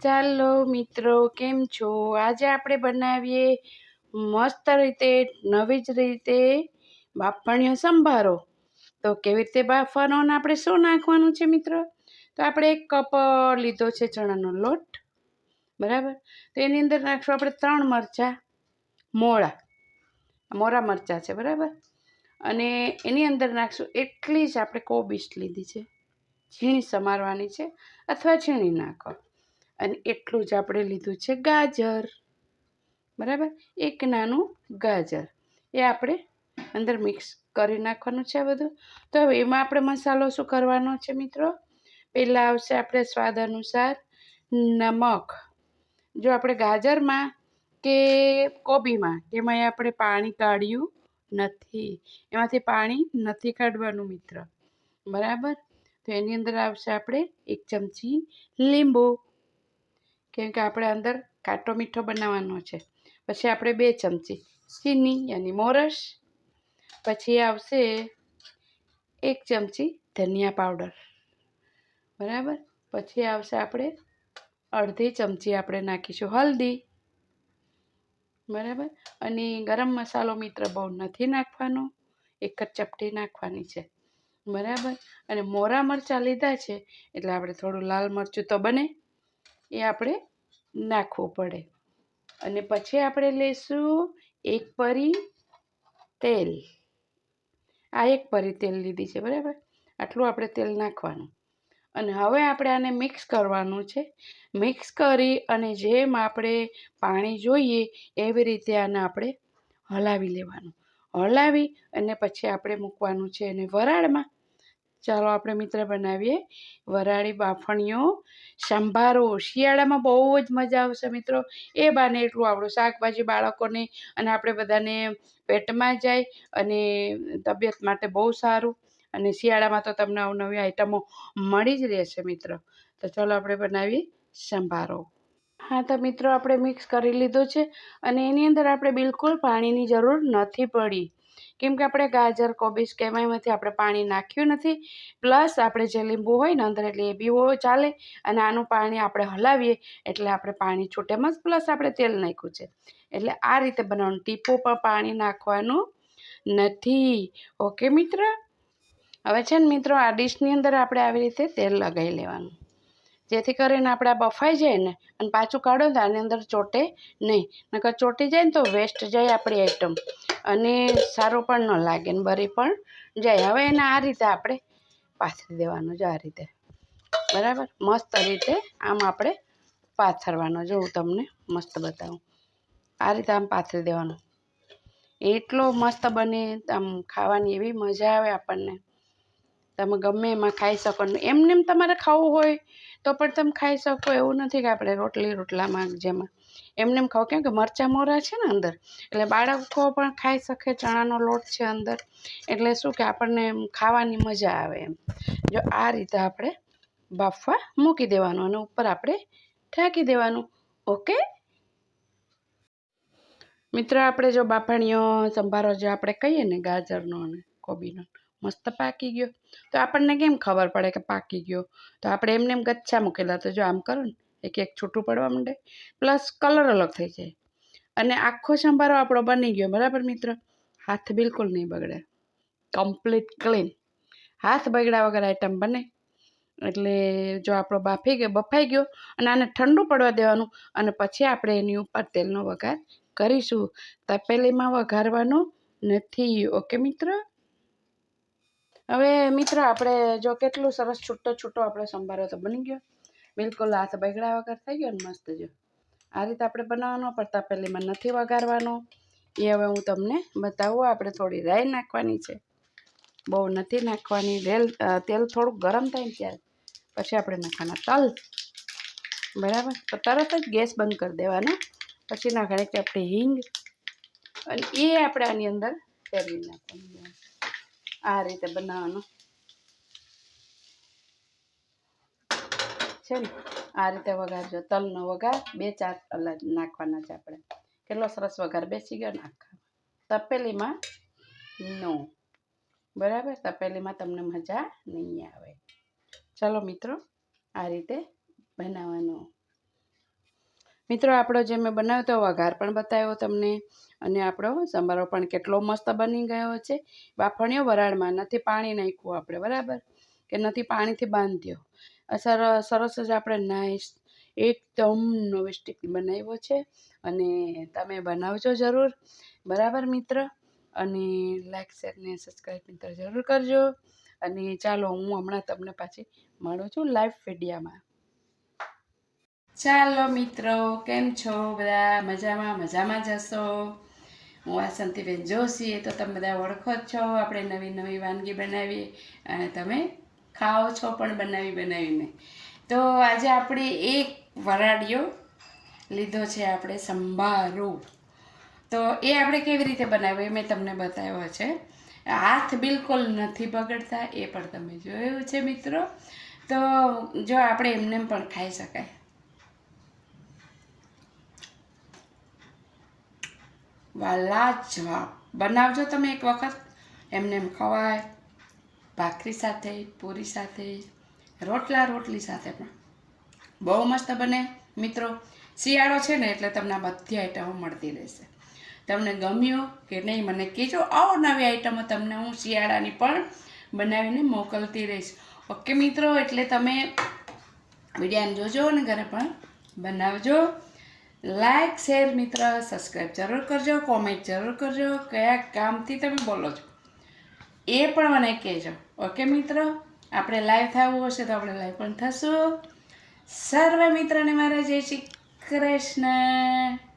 ચાલો મિત્રો, કેમ છો? આજે આપણે બનાવીએ મસ્ત રીતે નવી જ રીતે બાફણીયો સંભારો. તો કેવી રીતે બાફવાનો અને આપણે શું નાખવાનું છે મિત્રો? તો આપણે 1 કપ લીધો છે ચણાનો લોટ, બરાબર. તો એની અંદર નાખશું આપણે 3 મરચાં મોરા મરચાં છે, બરાબર. અને એની અંદર નાખશું એટલી જ આપણે કોબીજ લીધી છે, ઝીણી સમારવાની છે અથવા ઝીણી નાખો. અને એટલું જ આપણે લીધું છે ગાજર, બરાબર. 1 નાનું ગાજર એ આપણે અંદર મિક્સ કરી નાખવાનું છે બધું. તો હવે એમાં આપણે મસાલો શું કરવાનો છે મિત્રો? પહેલાં આવશે આપણે સ્વાદ અનુસાર નમક. જો આપણે ગાજરમાં કે કોબીમાં એમાં આપણે પાણી કાઢ્યું નથી, એમાંથી પાણી નથી કાઢવાનું મિત્ર, બરાબર. તો એની અંદર આવશે આપણે 1 ચમચી લીંબુ, કેમ કે આપણે અંદર ખાટો મીઠો બનાવવાનો છે. પછી આપણે 2 ચમચી ચીની યાની મોરસ. પછી આવશે 1 ચમચી ધનિયા પાવડર, બરાબર. પછી આવશે આપણે અડધી ચમચી આપણે નાખીશું હલ્દી, બરાબર. અને ગરમ મસાલો મિત્ર બહુ નથી નાખવાનો, 1 જ ચપટી નાખવાની છે, બરાબર. અને મોરા મરચાં લીધા છે એટલે આપણે થોડું લાલ મરચું તો બને એ આપણે નાખવું પડે. અને પછી આપણે લઈશું 1 પરી તેલ. આ 1 પરી તેલ લીધી છે, બરાબર. આટલું આપણે તેલ નાખવાનું. અને હવે આપણે આને મિક્સ કરવાનું છે. મિક્સ કરી અને જેમ આપણે પાણી જોઈએ એવી રીતે આને આપણે હલાવી લેવાનું. હલાવી અને પછી આપણે મૂકવાનું છે એને વરાળમાં. ચાલો આપણે મિત્ર બનાવીએ વરાળી બાફણીઓ સંભારો. શિયાળામાં બહુ જ મજા આવશે મિત્રો. એ બાને એટલું આપણું શાકભાજી બાળકોને અને આપણે બધાને પેટમાં જાય અને તબિયત માટે બહુ સારું. અને શિયાળામાં તો તમને અવનવી આઈટમો મળી જ રહેશે મિત્રો. તો ચાલો આપણે બનાવીએ સંભારો. હા તો મિત્રો, આપણે મિક્સ કરી લીધું છે અને એની અંદર આપણે બિલકુલ પાણીની જરૂર નથી પડી, કેમ કે આપણે ગાજર કોબીજ કે એમાંથી આપણે પાણી નાખ્યું નથી. પ્લસ આપણે જે લીંબુ હોય ને અંદર એટલે એ બી હોય ચાલે. અને આનું પાણી આપણે હલાવીએ એટલે આપણે પાણી છૂટે મસ્ત. પ્લસ આપણે તેલ નાખ્યું છે એટલે આ રીતે બનાવવાનું. ટીપું પણ પાણી નાખવાનું નથી, ઓકે મિત્ર. હવે છે ને મિત્રો, આ ડીશની અંદર આપણે આવી રીતે તેલ લગાવી લેવાનું, જેથી કરીને આપણે આ બફાઈ જાય ને અને પાછું કાઢો તો આની અંદર ચોટે નહીં. નકર ચોટી જાય ને તો વેસ્ટ જાય આપણી આઈટમ અને સારું પણ ન લાગે ને બરી પણ જાય. હવે એને આ રીતે આપણે પાથરી દેવાનું, જો આ રીતે, બરાબર. મસ્ત રીતે આમ આપણે પાથરવાનો. જો હું તમને મસ્ત બતાવું, આ રીતે આમ પાથરી દેવાનું. એટલો મસ્ત બને, આમ ખાવાની એવી મજા આવે આપણને. તમે ગમે એમાં ખાઈ શકો. એમને એમ તમારે ખાવું હોય તો પણ તમે ખાઈ શકો. એવું નથી કે આપણે રોટલામાં જેમાં એમને એમ ખાવ, કેમ કે મરચાં મોરા છે ને અંદર, એટલે બાળકો પણ ખાઈ શકે. ચણાનો લોટ છે અંદર, એટલે શું કે આપણને ખાવાની મજા આવે એમ. જો આ રીતે આપણે બાફવા મૂકી દેવાનું અને ઉપર આપણે ઢાંકી દેવાનું, ઓકે મિત્રો. આપણે જો બાફણીઓ સંભારો જે આપણે કહીએ ને ગાજરનો અને કોબીનો મસ્ત પાકી ગયો. તો આપણને કેમ ખબર પડે કે પાકી ગયો? તો આપણે એમને એમ ગચ્છા મૂકેલા, તો જો આમ કરો ને એક એક છૂટું પડવા માંડે, પ્લસ કલર અલગ થઈ જાય અને આખો સંભારો આપણો બની ગયો, બરાબર મિત્રો. હાથ બિલકુલ નહીં બગડે, કમ્પ્લીટ ક્લીન. હાથ બગડ્યા વગર આઈટમ બને. એટલે જો આપણો બફાઈ ગયો અને આને ઠંડુ પડવા દેવાનું અને પછી આપણે એની ઉપર તેલનો વઘાર કરીશું. તપેલીમાં વઘારવાનું નથી, ઓકે મિત્ર. હવે મિત્ર, આપણે જો કેટલું સરસ છૂટો આપણો સંભારો તો બની ગયો, બિલકુલ હાથ બગડ્યા વગર થઈ ગયો ને મસ્ત. જો આ રીતે આપણે બનાવવાનો, પણ તપેલીમાં નથી વઘારવાનો. એ હવે હું તમને બતાવું. આપણે થોડી રાઈ નાખવાની છે, બહુ નથી નાખવાની. તેલ થોડુંક ગરમ થાય ને ત્યારે પછી આપણે નાખવાના તલ, બરાબર. તો તરત જ ગેસ બંધ કરી દેવાનો. પછી નાખવાની કે આપણી હિંગ, અને એ આપણે આની અંદર ફેરવી નાખવાનું. આ રીતે બનાવવાનું છે ને. આ રીતે વઘારજો. તલનો વઘાર 2-4 અલગ નાખવાના છે આપણે. કેટલો સરસ વઘાર બેસી ગયો નાખવા. તપેલીમાં નો, બરાબર. તપેલીમાં તમને મજા નહીં આવે. ચલો મિત્રો, આ રીતે બનાવવાનું. મિત્રો આપણો જે મેં બનાવ્યો તો વઘાર પણ બતાવ્યો તમને, અને આપણો સંભારો પણ કેટલો મસ્ત બની ગયો છે. બાફણીઓ વરાળમાં નથી પાણી નાખ્યું આપણે, બરાબર, કે નથી પાણીથી બાંધ્યો. સરસ જ આપણે નાઈસ એકદમ નોવેસ્ટિક બનાવ્યો છે, અને તમે બનાવજો જરૂર, બરાબર મિત્ર. અને લાઈક શેર ને સબસ્ક્રાઈબ મિત્ર જરૂર કરજો. અને ચાલો હું હમણાં તમને પાછી મળું છું લાઈવ વિડીયામાં. ચાલો મિત્રો, કેમ છો બધા? મજામાં જશો. હું વાસંતીબેન જોશી, તો તમે બધા ઓળખો જ છો. આપણે નવી નવી વાનગી બનાવીએ અને તમે ખાઓ છો પણ બનાવીને. તો આજે આપણે એક વરાળિયો લીધો છે, આપણે સંભારો. તો એ આપણે કેવી રીતે બનાવ્યો એ મેં તમને બતાવ્યો છે. હાથ બિલકુલ નથી બગડતા, એ પણ તમે જોયું છે મિત્રો. તો જો આપણે એમને પણ ખાઈ શકાય. લાજવાબ, બનાવજો તમે એક વખત. એમને ખવાય ભાખરી સાથે, પૂરી સાથે, રોટલી સાથે પણ બહુ મસ્ત બને મિત્રો. શિયાળો છે ને એટલે તમને આ બધી આઈટમો મળતી રહેશે. તમને ગમ્યું કે નહીં મને કહેજો. આવો નવી આઈટમો તમને હું શિયાળાની પણ બનાવીને મોકલતી રહીશ. ઓકે મિત્રો, એટલે તમે વિડીયાને જોજો અને ઘરે પણ બનાવજો. લાઈક શેર મિત્ર સબસ્ક્રાઈબ જરૂર કરજો. કોમેન્ટ જરૂર કરજો કયા કામથી તમે બોલો છો એ પણ મને કહેજો. ઓકે મિત્રો, આપણે લાઈવ થવું હશે તો આપણે લાઈવ પણ થશું. સર્વ મિત્રને મારા જય શ્રી કૃષ્ણ.